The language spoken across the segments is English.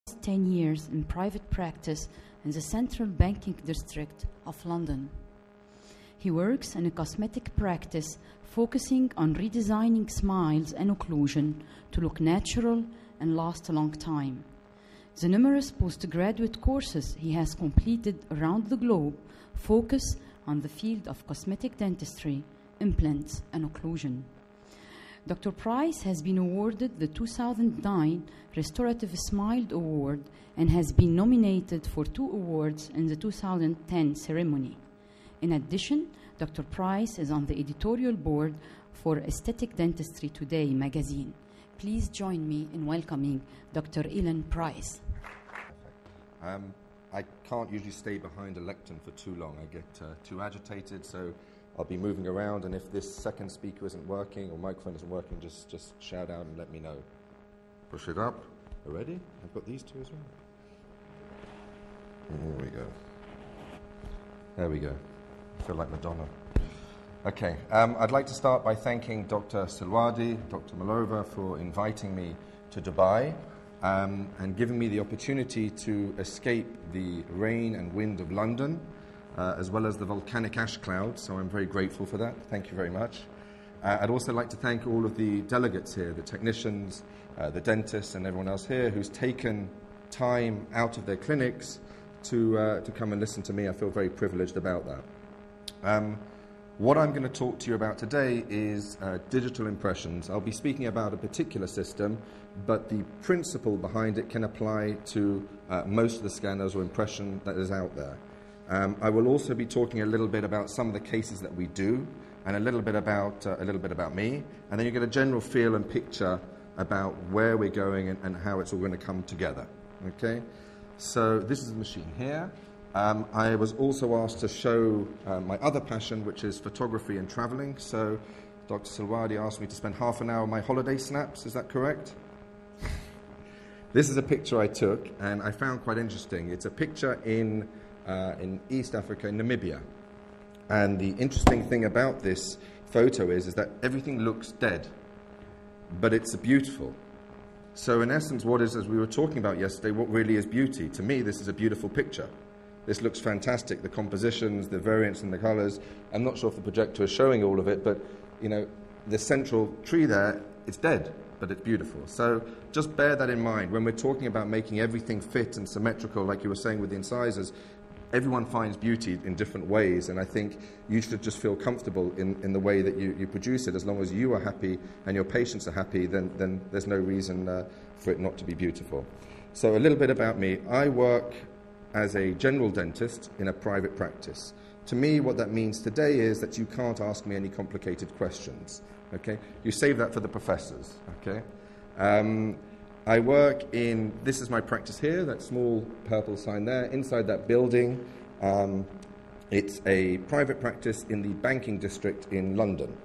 10 years in private practice in the Central Banking District of London. He works in a cosmetic practice focusing on redesigning smiles and occlusion to look natural and last a long time. The numerous postgraduate courses he has completed around the globe focus on the field of cosmetic dentistry, implants, and occlusion. Dr. Preiss has been awarded the 2009 Restorative Smile Award and has been nominated for 2 awards in the 2010 ceremony. In addition, Dr. Preiss is on the editorial board for Aesthetic Dentistry Today magazine. Please join me in welcoming Dr. Ilan Preiss. I can't usually stay behind a lectern for too long. I get too agitated, so I'll be moving around, and if this second speaker isn't working or microphone isn't working, just shout out and let me know. Push it up. Ready? I've got these two as well. There we go. There we go. I feel like Madonna. Okay, I'd like to start by thanking Dr. Silwadi, Dr. Malova for inviting me to Dubai and giving me the opportunity to escape the rain and wind of London, as well as the volcanic ash clouds, so I'm very grateful for that. Thank you very much. I'd also like to thank all of the delegates here, the technicians, the dentists, and everyone else here who's taken time out of their clinics to come and listen to me. I feel very privileged about that. What I'm going to talk to you about today is digital impressions. I'll be speaking about a particular system, but the principle behind it can apply to most of the scanners or impression that is out there. I will also be talking a little bit about some of the cases that we do, and a little bit about me, and then you get a general feel and picture about where we're going and how it's all going to come together. Okay, so this is the machine here. I was also asked to show my other passion, which is photography and traveling. So Dr. Silwadi asked me to spend half an hour on my holiday snaps. Is that correct? This is a picture I took, and I found quite interesting. It's a picture in East Africa, in Namibia. And the interesting thing about this photo is that everything looks dead, but it's beautiful. So in essence, what is, as we were talking about yesterday, what really is beauty? To me, this is a beautiful picture. This looks fantastic, the compositions, the variants and the colors. I'm not sure if the projector is showing all of it, but you know, the central tree there, it's dead, but it's beautiful. So just bear that in mind. When we're talking about making everything fit and symmetrical, like you were saying with the incisors, everyone finds beauty in different ways, and I think you should just feel comfortable in the way that you produce it. As long as you are happy and your patients are happy, then there's no reason for it not to be beautiful. So a little bit about me. I work as a general dentist in a private practice. To me, what that means today is that you can't ask me any complicated questions. Okay? You save that for the professors. Okay? I work in, this is my practice here, that small purple sign there. Inside that building, it's a private practice in the banking district in London.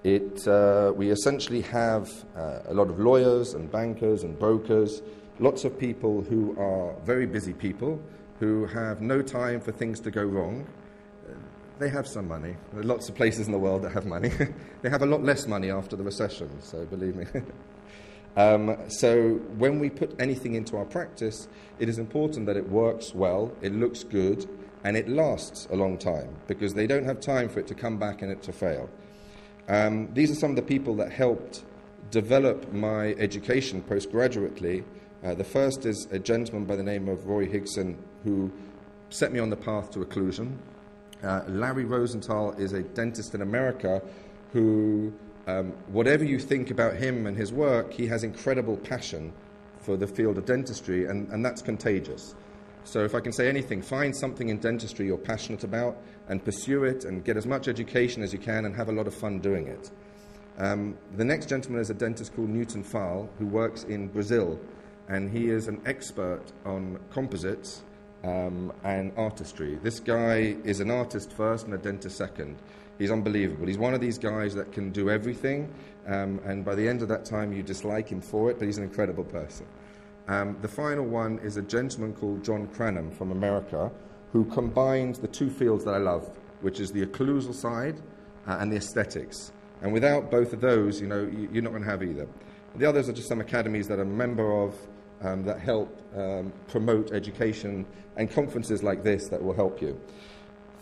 We essentially have a lot of lawyers and bankers and brokers, lots of people who are very busy people, who have no time for things to go wrong. They have some money. There are lots of places in the world that have money. They have a lot less money after the recession, so believe me. So when we put anything into our practice, it is important that it works well, it looks good, and it lasts a long time, because they don't have time for it to come back and it to fail. These are some of the people that helped develop my education postgraduately. The first is a gentleman by the name of Roy Higson, who set me on the path to occlusion. Larry Rosenthal is a dentist in America who, whatever you think about him and his work, he has incredible passion for the field of dentistry, and that's contagious. So if I can say anything, find something in dentistry you're passionate about and pursue it and get as much education as you can and have a lot of fun doing it. The next gentleman is a dentist called Int'l, who works in Brazil, and he is an expert on composites and artistry. This guy is an artist first and a dentist second. He's unbelievable. He's one of these guys that can do everything, and by the end of that time you dislike him for it, but he's an incredible person. The final one is a gentleman called John Krenim from America, who combines the two fields that I love, which is the occlusal side and the aesthetics. And without both of those, you know, you're not going to have either. The others are just some academies that I'm a member of, that help promote education and conferences like this that will help you.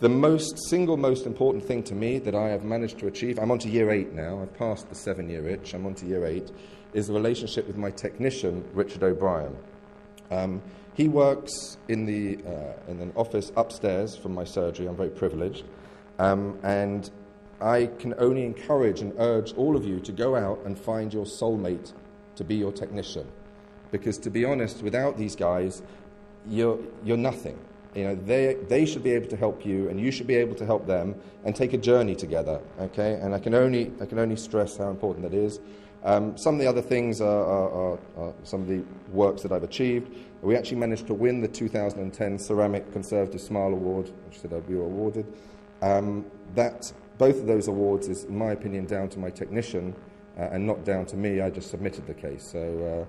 The single most important thing to me that I have managed to achieve, I'm on to year 8 now, I've passed the 7-year itch, I'm on to year 8, is the relationship with my technician, Richard O'Brien. He works in an office upstairs from my surgery. I'm very privileged. And I can only encourage and urge all of you to go out and find your soulmate to be your technician. Because to be honest, without these guys, you're nothing. You know, they should be able to help you, and you should be able to help them, and take a journey together. Okay, and I can only stress how important that is. Some of the other things are some of the works that I've achieved. We actually managed to win the 2010 Ceramic Conservative Smile Award, which said we were awarded. Both of those awards is, in my opinion, down to my technician and not down to me. I just submitted the case, so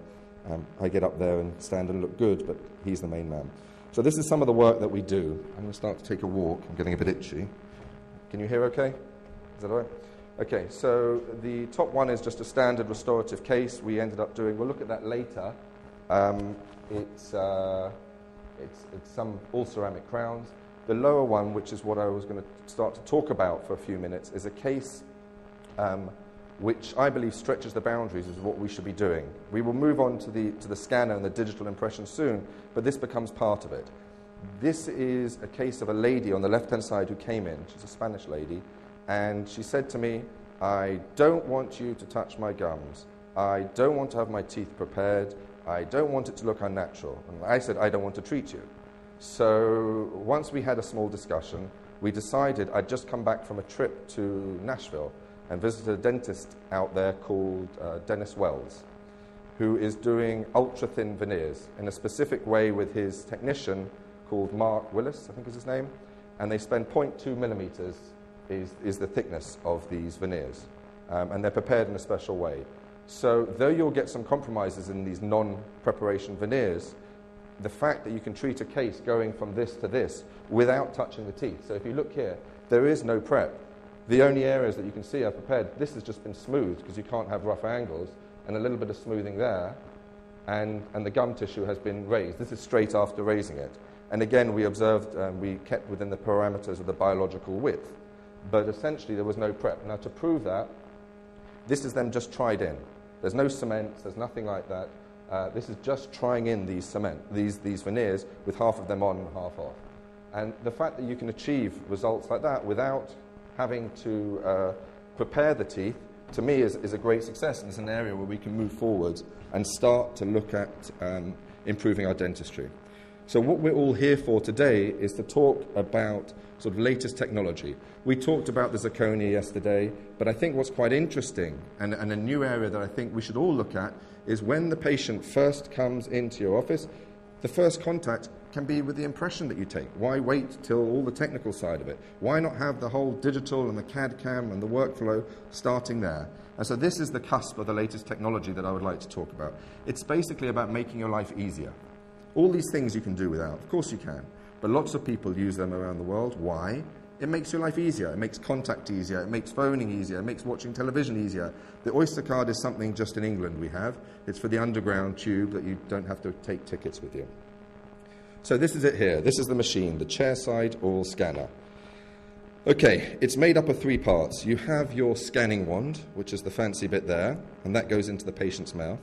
I get up there and stand and look good, but he's the main man. So this is some of the work that we do. I'm going to start to take a walk. I'm getting a bit itchy. Can you hear okay? Is that all right? Okay, so the top one is just a standard restorative case. We ended up doing, we'll look at that later. It's some all ceramic crowns. The lower one, which is what I was going to start to talk about for a few minutes, is a case which I believe stretches the boundaries of what we should be doing. We will move on to the scanner and the digital impression soon, but this becomes part of it. This is a case of a lady on the left-hand side who came in. She's a Spanish lady, and she said to me, "I don't want you to touch my gums. I don't want to have my teeth prepared. I don't want it to look unnatural." And I said, "I don't want to treat you." So once we had a small discussion, we decided, I'd just come back from a trip to Nashville and visited a dentist out there called Dennis Wells, who is doing ultra-thin veneers in a specific way with his technician called Mark Willis, I think is his name, and they spend 0.2 millimeters is the thickness of these veneers, and they're prepared in a special way. So though you'll get some compromises in these non-preparation veneers, the fact that you can treat a case going from this to this without touching the teeth. So if you look here, there is no prep. The only areas that you can see are prepared. This has just been smoothed because you can't have rough angles, and a little bit of smoothing there, and the gum tissue has been raised. This is straight after raising it. And again, we observed, we kept within the parameters of the biological width, but essentially there was no prep. Now to prove that, this is then just tried in. There's no cement, there's nothing like that. This is just trying in these veneers with half of them on and half off. And the fact that you can achieve results like that without having to prepare the teeth, to me, is a great success, and it's an area where we can move forward and start to look at improving our dentistry. So what we're all here for today is to talk about sort of latest technology. We talked about the zirconia yesterday, but I think what's quite interesting and a new area that I think we should all look at is when the patient first comes into your office, the first contact can be with the impression that you take. Why wait till all the technical side of it? Why not have the whole digital and the CAD CAM and the workflow starting there? And so this is the cusp of the latest technology that I would like to talk about. It's basically about making your life easier. All these things you can do without. Of course you can. But lots of people use them around the world. Why? It makes your life easier. It makes contact easier. It makes phoning easier. It makes watching television easier. The Oyster card is something just in England we have. It's for the underground tube that you don't have to take tickets with you. So this is it here. This is the machine, the chair-side oral scanner. Okay, it's made up of 3 parts. You have your scanning wand, which is the fancy bit there, and that goes into the patient's mouth.